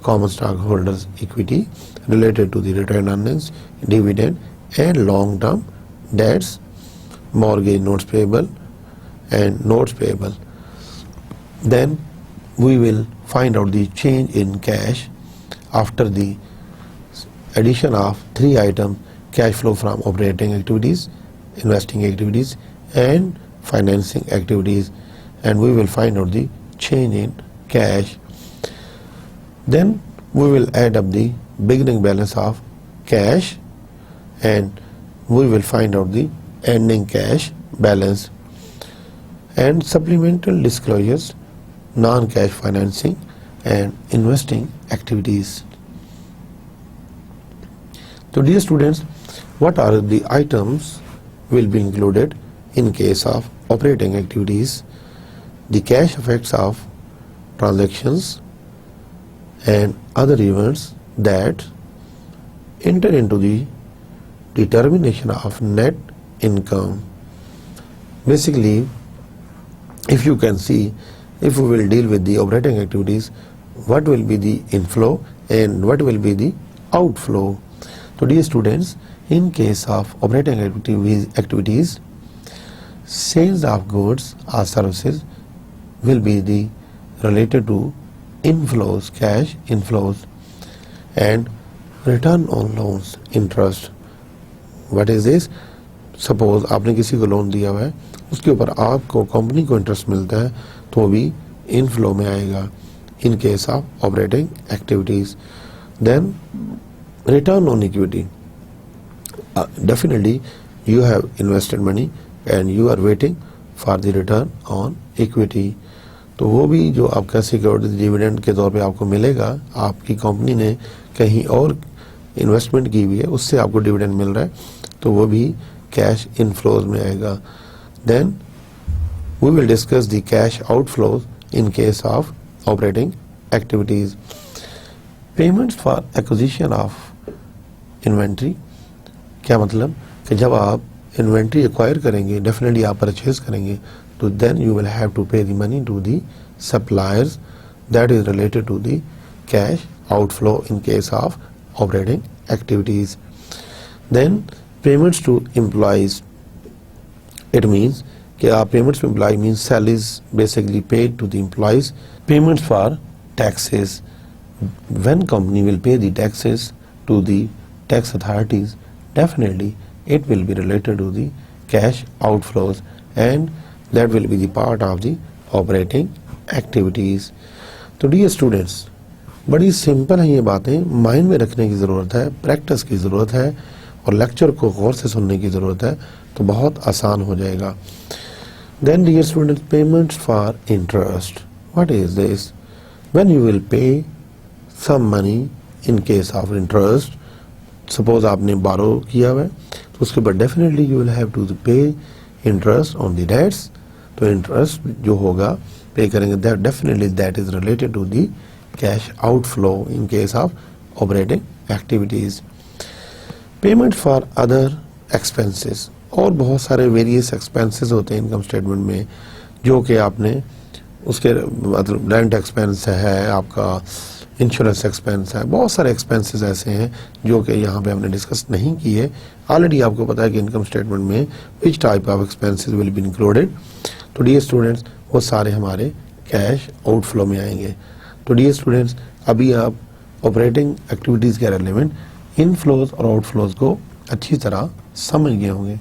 common stockholders equity, related to the retained earnings, dividend and long term debts, mortgage notes payable and notes payable. Then we will find out the change in cash after the addition of three items: cash flow from operating activities, investing activities and financing activities, and we will find out the change in cash. Then we will add up the beginning balance of cash and we will find out the ending cash balance, and supplemental disclosures, non-cash financing and investing activities. So dear students, what are the items will be included in case of operating activities? The cash effects of transactions and other events that enter into the determination of net income. Basically, if you can see, if we will deal with the operating activities, what will be the inflow and what will be the outflow. So dear students, in case of operating activities, sales of goods or services will be the related to inflows, cash inflows, and return on loans, interest. What is this? Suppose आपने किसी को loan दिया हुआ है, उसके ऊपर आपको company को इंटरेस्ट मिलता है, तो वो भी इनफ्लो में आएगा in case of operating activities. Then return on equity. Definitely you have invested money and you are waiting for the return on equity. तो वो भी जो आपका सिक्योरिटी डिविडेंड के तौर पे आपको मिलेगा, आपकी कंपनी ने कहीं और इन्वेस्टमेंट की हुई है, उससे आपको डिविडेंड मिल रहा है, तो वो भी कैश इनफ्लोज में आएगा. Then we will discuss the cash outflows in case of operating activities. Payments for acquisition of inventory. क्या मतलब कि जब आप इन्वेंट्री एक्वायर करेंगे, डेफिनेटली आप परचेज करेंगे, तो then you will have to pay the money to the suppliers. That is related to the cash outflow in case of operating activities. Then payments to employees. It means कि आप payments to employee means salaries basically paid to the employees. Payments for taxes. When company will pay the taxes to the tax authorities, definitely it will be related to the cash outflows, and that will be the part of the operating activities. तो dear students, बड़ी simple है ये बातें, mind में रखने की ज़रूरत है, प्रैक्टिस की ज़रूरत है और लेक्चर को गौर से सुनने की ज़रूरत है, तो बहुत आसान हो जाएगा. देन dear students, payments for interest. What is this? When you will pay some money in case of interest, suppose आपने बारो किया हुआ है, तो उसके बाद definitely you will have to pay interest on the debts. तो इंटरेस्ट जो होगा पे करेंगे, that definitely that is related to the cash outflow in case of operating activities. Payment for other expenses. और बहुत सारे वेरियस एक्सपेंसेस होते हैं income statement में, जो कि आपने उसके मतलब रेंट एक्सपेंस है, आपका इंश्योरेंस एक्सपेंस है, बहुत सारे एक्सपेंसेस ऐसे हैं जो कि यहाँ पे हमने डिस्कस नहीं किए. ऑलरेडी आपको पता है कि इनकम स्टेटमेंट में which type of expenses will be included. तो डियर स्टूडेंट्स, वो सारे हमारे कैश आउटफ्लो में आएंगे. तो डियर स्टूडेंट्स, अभी आप ऑपरेटिंग एक्टिविटीज़ के रेलेवेंट इनफ्लोज और आउटफ्लोज को अच्छी तरह समझ गए होंगे.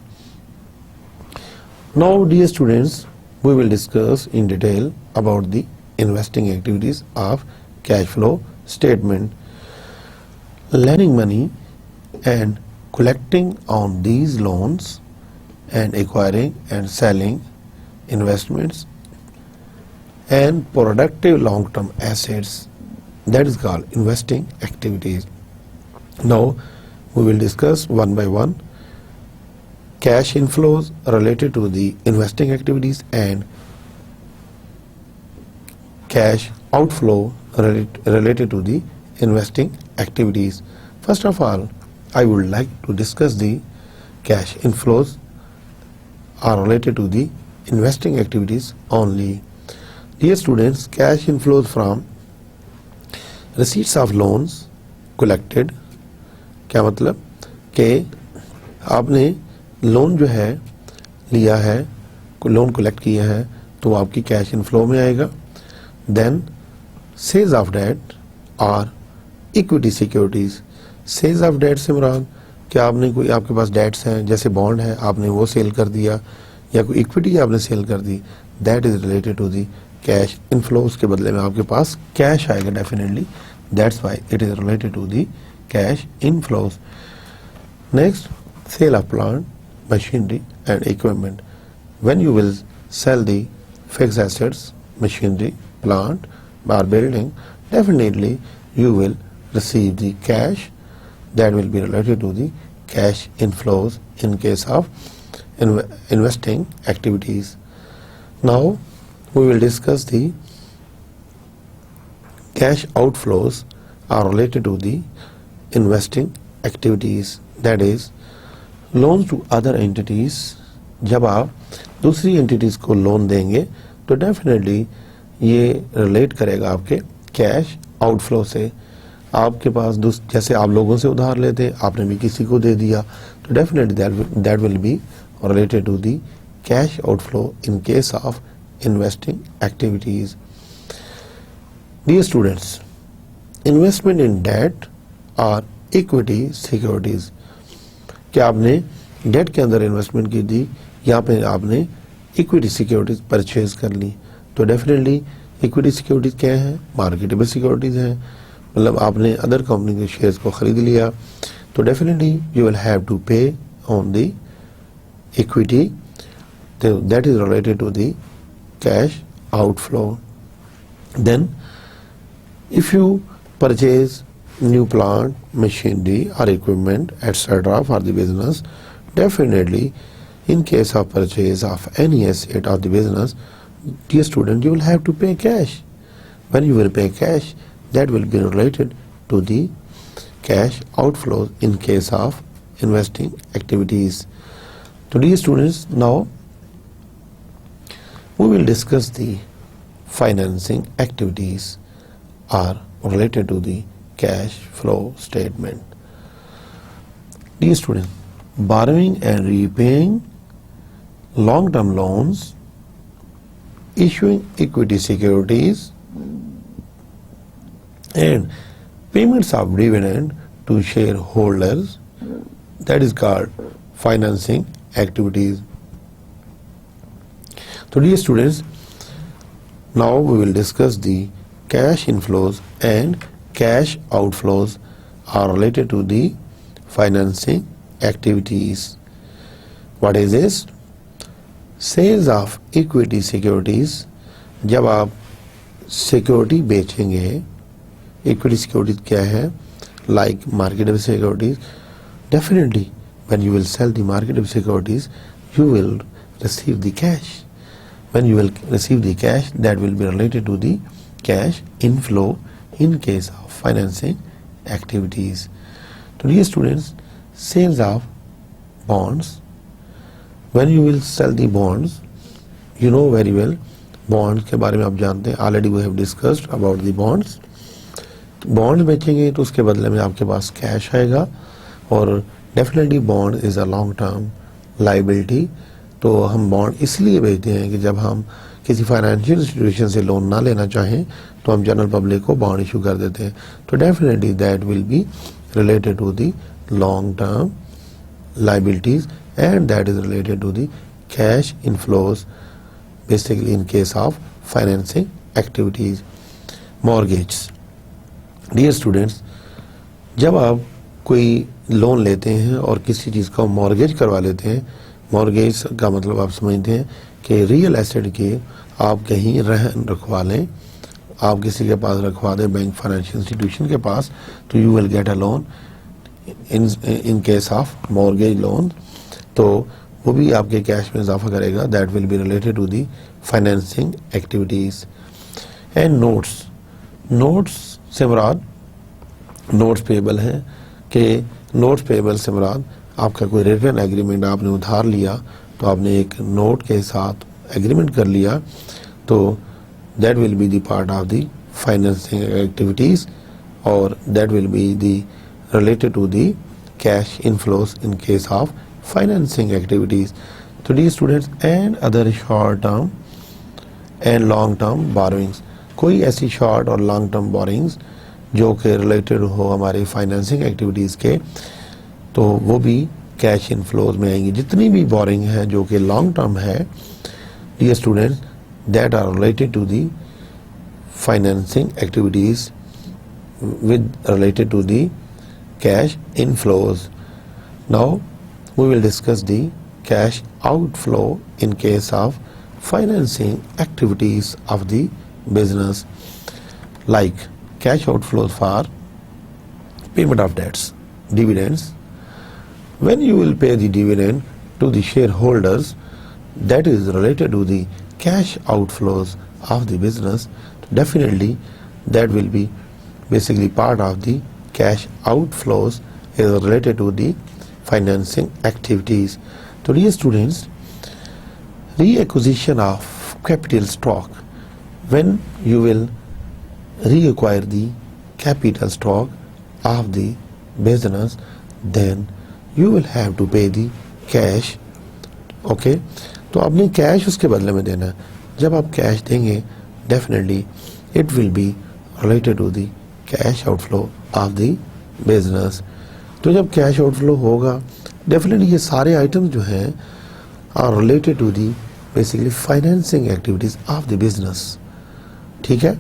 Now dear students, we will discuss in detail about the investing activities of cash flow statement. lending money and collecting on these loans and acquiring and selling investments and productive long-term assets, that is called investing activities. Now we will discuss one by one cash inflows related to the investing activities and cash outflow related to the investing activities. First of all, I would like to discuss the cash inflows are related to the investing activities only. Dear students, cash inflows from receipts of loans collected, क्या मतलब कि आपने loan जो है लिया है, loan collect किया है, तो आपकी कैश इनफ्लो में आएगा. देन सेल्स ऑफ डेट और equity securities. Sales of debt से मुराद क्या आपने कोई आपके पास डेट्स हैं जैसे बॉन्ड है, आपने वो सेल कर दिया या कोई इक्विटी आपने सेल कर दी, that is related to the cash inflows. के बदले में आपके पास कैश आएगा definitely, that's why it is related to the cash inflows. Next, sale of plant, machinery and equipment. When you will sell the fixed assets, machinery, plant or building, definitely you will receive the cash that will be related to the cash inflows in case of investing activities. Now we will discuss the cash outflows are related to the investing activities, that is loans to other entities. जब आप दूसरी entities को loan देंगे तो definitely ये relate करेगा आपके cash outflow से. आपके पास जैसे आप लोगों से उधार लेते, आपने भी किसी को दे दिया, तो definitely that will B related to the cash outflow in case of investing activities. Dear students, investment in debt or equity securities. क्या आपने डेट के अंदर इन्वेस्टमेंट की थी या पे आपने इक्विटी सिक्योरिटीज परचेज कर ली, तो डेफिनेटली इक्विटी सिक्योरिटीज क्या है? मार्केटेबल सिक्योरिटीज हैं. मतलब आपने अदर कंपनी के शेयर्स को खरीद लिया, तो definitely you will have to pay on the equity, that is related to the cash outflow. Then if you purchase new plant, machinery or equipment etc. for the business, definitely in case of purchase of any asset of the business, dear student, you will have to pay cash. When you will pay cash, that will be related to the cash outflows in case of investing activities. So dear students, now we will discuss the financing activities are related to the cash flow statement. Dear students, borrowing and repaying long-term loans, issuing equity securities and payments of dividend to shareholders, that is called financing activities. So dear students, now we will discuss the cash inflows and cash outflows are related to the financing activities. What is this? Sales of equity securities. जब आप security बेचेंगे, equity securities क्या है? Like marketable securities. Definitely when you will sell the marketable securities, you will receive the cash. When you will receive the cash, that will be related to the cash inflow in case of financing activities. So dear students, sales of bonds. When you will sell the bonds, you know very well bonds के बारे में आप जानते हैं. Already we have discussed about the bonds. Bond बेचेंगे तो उसके बदले में आपके पास कैश आएगा, और definitely bond is a long term liability. तो हम बॉन्ड इसलिए बेचते हैं कि जब हम किसी फाइनेंशियल इंस्टीट्यूशन से लोन ना लेना चाहें तो हम जनरल पब्लिक को बॉन्ड इशू कर देते हैं. तो definitely that will be related to the long term liabilities, and that is related to the cash inflows basically in case of financing activities. Mortgage. Dear students, जब आप कोई loan लेते हैं और किसी चीज़ का मॉर्गेज करवा लेते हैं, मॉर्गेज का मतलब आप समझते हैं कि रियल एसेट के आप कहीं रहन रखवा लें, आप किसी के पास रखवा दें, बैंक फाइनेंशियल इंस्टीट्यूशन के पास, तो you will get a loan in case of mortgage loan. तो वो भी आपके कैश में इजाफा करेगा. That will be related to the financing activities. And notes. Notes से मुराद नोट्स पेबल है कि नोट्स पेबल से मुराद आपका कोई रिटर्न एग्रीमेंट, आपने उधार लिया तो आपने एक नोट के साथ एग्रीमेंट कर लिया, तो that will be the part of the financing activities, और that will be the related to the cash inflows in case of financing activities. So dear students, and other short term and long term borrowings. कोई ऐसी short और long term borrowings जो कि related हो हमारे financing activities के, तो वो भी cash inflows में आएंगी. जितनी भी borrowing है जो कि long term है, dear students, that are related to the financing activities with related to the cash inflows. Now we will discuss the cash outflow in case of financing activities of the business, like cash outflows for payment of debts, dividends. When you will pay the dividend to the shareholders, that is related to the cash outflows of the business. Definitely that will be basically part of the cash outflows is related to the financing activities. So dear students, reacquisition of capital stock, when you will reacquire the capital stock of the business, then you will have to pay the cash. Okay तो आपने cash उसके बदले में देना है. जब आप cash देंगे definitely it will be related to the cash outflow of the business. तो जब कैश आउटफ्लो होगा डेफिनेटली ये सारे आइटम्स जो हैं are related to the basically financing activities of the business. ठीक है,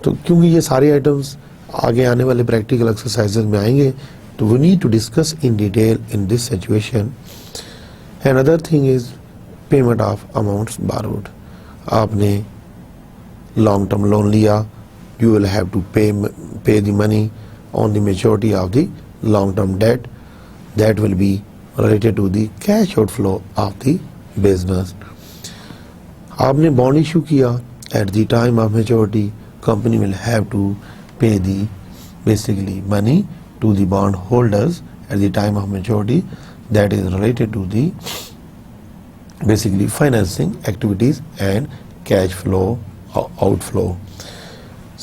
तो क्योंकि ये सारे आइटम्स आगे आने वाले प्रैक्टिकल एक्सरसाइजेज में आएंगे, तो we need to discuss in detail in this situation. Another thing is payment of amounts borrowed. आपने long term loan लिया, you will have to pay the money on the maturity of the long term debt. That will be related to the cash outflow of the business. आपने bond issue किया, at the time of maturity, company will have to pay the basically money to the bond holders at the time of maturity. That is related to the basically financing activities and cash flow outflow.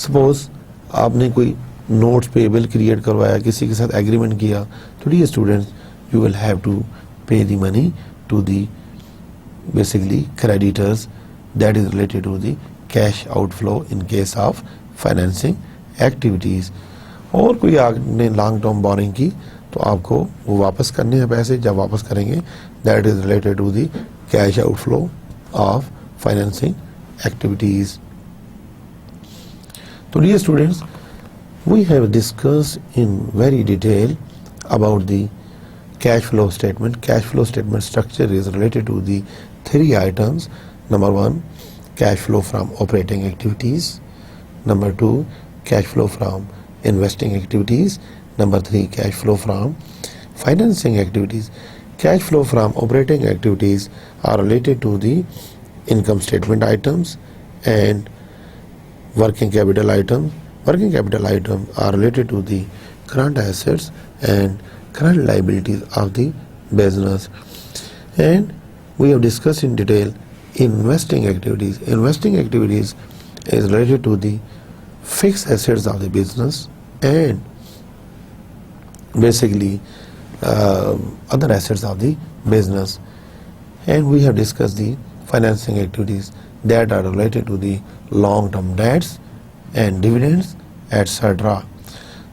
Suppose आपने कोई notes payable create करवाया, किसी के साथ agreement किया, तो dear students you will have to pay the money to the basically creditors. That is related to the cash outflow in case of financing activities. और कोई आपने लॉन्ग टर्म बोरिंग की तो आपको वो वापस करने हैं पैसे. जब वापस करेंगे that is related to the cash outflow of financing activities. तो dear students, we have discussed in very detail about the cash flow statement. Cash flow statement structure is related to the 3 items. Number 1, cash flow from operating activities. Number 2, cash flow from investing activities. Number 3, cash flow from financing activities. Cash flow from operating activities are related to the income statement items and working capital items. Working capital items are related to the current assets and current liabilities of the business. And we have discussed in detail investing activities. Investing activities is related to the fixed assets of the business and basically other assets of the business. And we have discussed the financing activities that are related to the long-term debts and dividends, etc.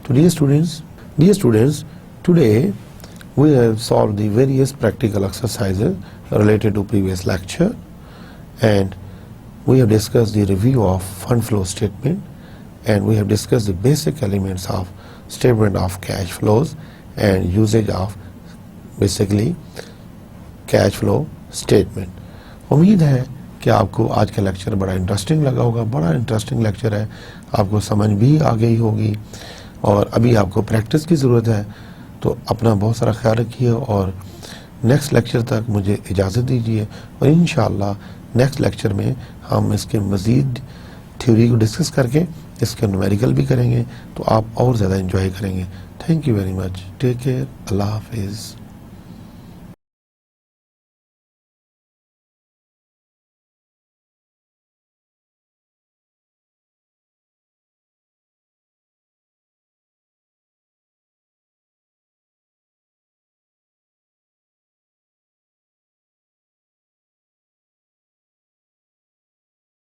So dear students, today we have solved the various practical exercises related to previous lecture, and we have discussed the review of fund flow statement, and we have discussed the basic elements of statement of cash flows and usage of basically cash flow statement. उम्मीद है कि आपको आज का lecture बड़ा interesting लगा होगा. बड़ा इंटरेस्टिंग लेक्चर है, आपको समझ भी आ गई होगी और अभी आपको प्रैक्टिस की ज़रूरत है. तो अपना बहुत सारा ख्याल रखिए और नेक्स्ट लेक्चर तक मुझे इजाज़त दीजिए, और इंशाअल्लाह नेक्स्ट लेक्चर में हम इसके मज़ीद थ्योरी को डिस्कस करके इसके न्यूमेरिकल भी करेंगे, तो आप और ज़्यादा एंजॉय करेंगे. Thank you very much. Take care. Allah हाफिज़.